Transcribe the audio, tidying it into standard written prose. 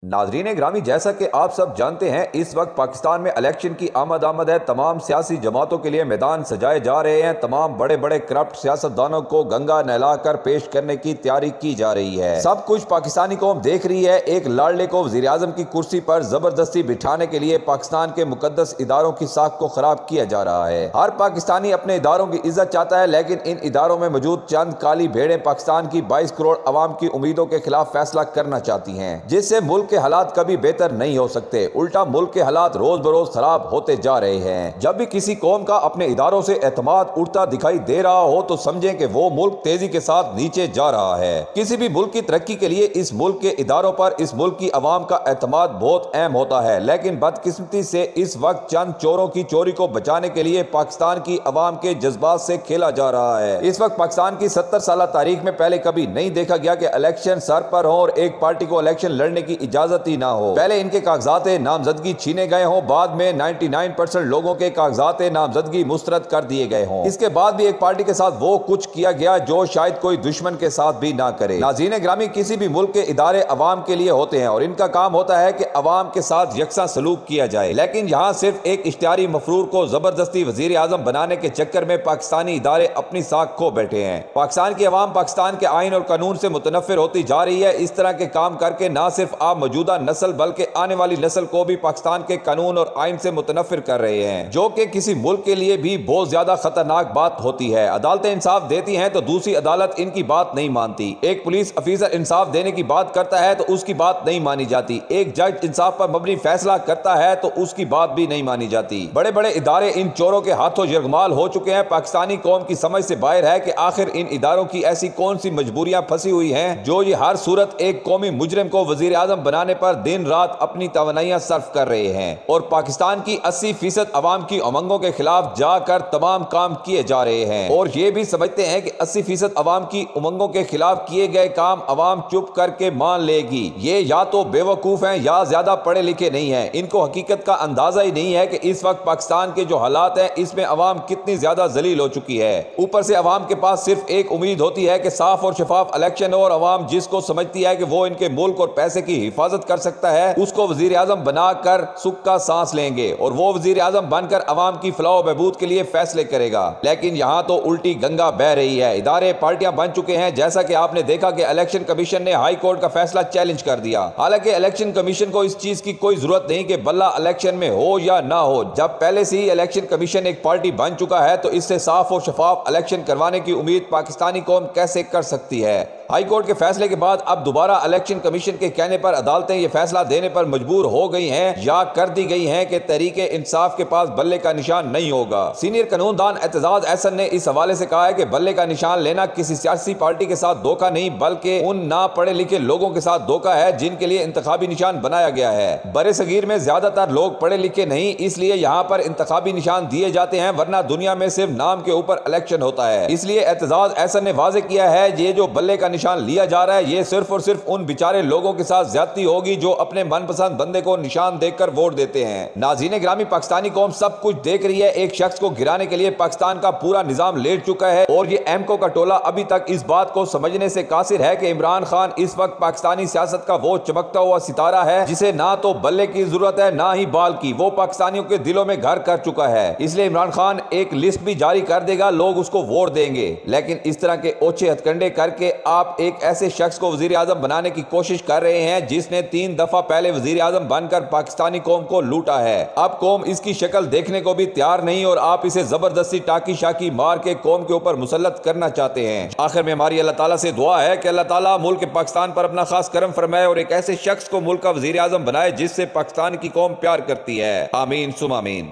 ناظرین گرامی، جیسا کہ آپ سب جانتے ہیں اس وقت پاکستان میں الیکشن کی آمد ہے۔ تمام سیاسی جماعتوں کے لیے میدان سجائے جا رہے ہیں۔ تمام بڑے بڑے کرپٹ سیاستدانوں کو گنگا نہلا کر پیش کرنے کی تیاری کی جا رہی ہے۔ سب کچھ پاکستانی قوم دیکھ رہی ہے۔ ایک لاڑلے کو وزیر اعظم کی کرسی پر زبردستی بٹھانے کے لیے پاکستان کے مقدس اداروں کی ساکھ کو خراب کیا جا رہا ہے۔ ہر پاکستانی اپنے اداروں کی عزت چاہتا ہے، لیکن ان اداروں میں موجود چند کالی بھیڑیں پاکستان کی 22 کروڑ عوام کی امیدوں کے خلاف فیصلہ کرنا چاہتی ہیں، جس سے ملک کے حالات کبھی بہتر نہیں ہو سکتے۔ الٹا ملک کے حالات روز بروز خراب ہوتے جا رہے ہیں۔ جب بھی کسی قوم کا اپنے اداروں سے اعتماد اٹھتا دکھائی دے رہا ہو تو سمجھیں کہ وہ ملک تیزی کے ساتھ نیچے جا رہا ہے۔ کسی بھی ملک کی ترقی کے لیے اس ملک کے اداروں پر اس ملک کی عوام کا اعتماد بہت اہم ہوتا ہے، لیکن بدقسمتی سے اس وقت چند چوروں کی چوری کو بچانے کے لیے پاکستان کی عوام کے جذبات سے کھیلا جا رہا ہے۔ اس وقت پاکستان کی 70 سالہ تاریخ میں پہلے کبھی نہیں دیکھا گیا کہ الیکشن سر پر ہو اور ایک پارٹی کو الیکشن لڑنے کی اجازت ہی نہ ہو۔ پہلے ان کے کاغذات نامزدگی چھینے گئے ہوں، بعد میں 99% لوگوں کے کاغذات نامزدگی مسترد کر دیے گئے ہوں۔ اس کے بعد بھی ایک پارٹی کے ساتھ وہ کچھ کیا گیا جو شاید کوئی دشمن کے ساتھ بھی نہ کرے۔ ناظرین گرامی، کسی بھی ملک کے ادارے عوام کے لیے ہوتے ہیں اور ان کا کام ہوتا ہے کہ عوام کے ساتھ یکساں سلوک کیا جائے، لیکن یہاں صرف ایک اشتہاری مفرور کو زبردستی وزیر اعظم بنانے کے چکر میں پاکستانی ادارے اپنی ساکھ کھو بیٹھے ہیں۔ پاکستان کی عوام پاکستان کے آئین اور قانون سے متنفر ہوتی جا رہی ہے۔ اس طرح کے کام کر کے نہ صرف آپ موجودہ نسل بلکہ آنے والی نسل کو بھی پاکستان کے قانون اور آئین سے متنفر کر رہے ہیں، جو کہ کسی ملک کے لیے بھی بہت زیادہ خطرناک بات ہوتی ہے۔ عدالتیں انصاف دیتی ہیں تو دوسری عدالت ان کی بات نہیں مانتی۔ ایک پولیس افیسر انصاف دینے کی بات کرتا ہے تو اس کی بات نہیں مانی جاتی۔ ایک جج انصاف پر مبنی فیصلہ کرتا ہے تو اس کی بات بھی نہیں مانی جاتی۔ بڑے بڑے ادارے ان چوروں کے ہاتھوں یرغمال ہو چکے ہیں۔ پاکستانی قوم کی سمجھ سے باہر ہے کہ آخر ان اداروں کی ایسی کون سی مجبوریاں پھنسی ہوئی ہیں جو یہ ہر صورت ایک قومی مجرم کو وزیر اعظم بنانے پر دن رات اپنی توانائیاں صرف کر رہے ہیں، اور پاکستان کی 80% عوام کی امنگوں کے خلاف جا کر تمام کام کیے جا رہے ہیں، اور یہ بھی سمجھتے ہیں کہ 80% عوام کی امنگوں کے خلاف کیے گئے کام عوام چپ کر کے مان لے گی۔ یہ یا تو بے وقوف ہیں یا زیادہ پڑھے لکھے نہیں ہیں۔ ان کو حقیقت کا اندازہ ہی نہیں ہے کہ اس وقت پاکستان کے جو حالات ہیں اس میں عوام کتنی زیادہ ذلیل ہو چکی ہے۔ اوپر سے عوام کے پاس صرف ایک امید ہوتی ہے کہ صاف اور شفاف الیکشن ہو، اور عوام جس کو سمجھتی ہے کہ وہ ان کے ملک اور پیسے کی حفاظت کر سکتا ہے اس کو وزیر اعظم بنا کر سکھ کا سانس لیں گے، اور وہ وزیر اعظم بن کر عوام کی فلاح و بہبود کے لیے فیصلے کرے گا۔ لیکن یہاں تو الٹی گنگا بہ رہی ہے۔ ادارے پارٹیاں بن چکے ہیں، جیسا کہ آپ نے دیکھا کہ الیکشن کمیشن نے ہائی کورٹ کا فیصلہ چیلنج کر دیا۔ حالانکہ الیکشن کمیشن کو اس چیز کی کوئی ضرورت نہیں کہ بلہ الیکشن میں ہو یا نہ ہو۔ جب پہلے سے ہی الیکشن کمیشن ایک پارٹی بن چکا ہے تو اس سے صاف اور شفاف الیکشن کروانے کی امید پاکستانی قوم کیسے کر سکتی ہے؟ ہائی کورٹ کے فیصلے کے بعد اب دوبارہ الیکشن کمیشن کے کہنے پر عدالتیں یہ فیصلہ دینے پر مجبور ہو گئی ہیں یا کر دی گئی ہیں کہ تحریک انصاف کے پاس بلے کا نشان نہیں ہوگا۔ سینئر قانون دان اعتزاز احسن نے اس حوالے سے کہا ہے کہ بلے کا نشان لینا کسی سیاسی پارٹی کے ساتھ دھوکہ نہیں بلکہ ان نہ پڑھے لکھے لوگوں کے ساتھ دھوکہ ہے جن کے لیے انتخابی نشان بنایا گیا ہے۔ برے صغیر میں زیادہ تر لوگ پڑھے لکھے نہیں، اس لیے یہاں پر انتخابی نشان دیے جاتے ہیں، ورنہ دنیا میں صرف نام کے اوپر الیکشن ہوتا ہے۔ اس لیے اعتزاز احسن نے واضح کیا ہے یہ جو بلے کا نشان لیا جا رہا ہے یہ صرف اور صرف ان بیچارے لوگوں کے ساتھ زیادتی ہوگی جو اپنے من پسند بندے کو نشان دیکھ کر ووٹ دیتے ہیں۔ ناظرین گرامی، پاکستانی قوم سب کچھ دیکھ رہی ہے۔ ایک شخص کو گرانے کے لیے پاکستان کا پورا نظام لیٹ چکا ہے، اور یہ ایمکو کا ٹولہ ابھی تک اس بات کو سمجھنے سے قاصر ہے کہ عمران خان اس وقت پاکستانی سیاست کا وہ چمکتا ہوا ستارہ ہے جسے نہ تو بلے کی ضرورت ہے نہ ہی بال کی۔ وہ پاکستانیوں کے دلوں میں گھر کر چکا ہے، اس لیے عمران خان ایک لسٹ بھی جاری کر دے گا، لوگ اس کو ووٹ دیں گے۔ لیکن اس طرح کے اوچھے ہتھ کنڈے کر کے آپ ایک ایسے شخص کو وزیر اعظم بنانے کی کوشش کر رہے ہیں جس نے 3 دفعہ پہلے وزیر اعظم بن کر پاکستانی قوم کو لوٹا ہے۔ اب قوم اس کی شکل دیکھنے کو بھی تیار نہیں، اور آپ اسے زبردستی ٹاکی شاکی مار کے قوم کے اوپر مسلط کرنا چاہتے ہیں۔ آخر میں ہماری اللہ تعالیٰ سے دعا ہے کہ اللہ تعالیٰ ملک پاکستان پر اپنا خاص کرم فرمائے اور ایک ایسے شخص کو ملک کا وزیر اعظم بنائے جس سے پاکستان کی قوم پیار کرتی ہے۔ آمین ثم آمین۔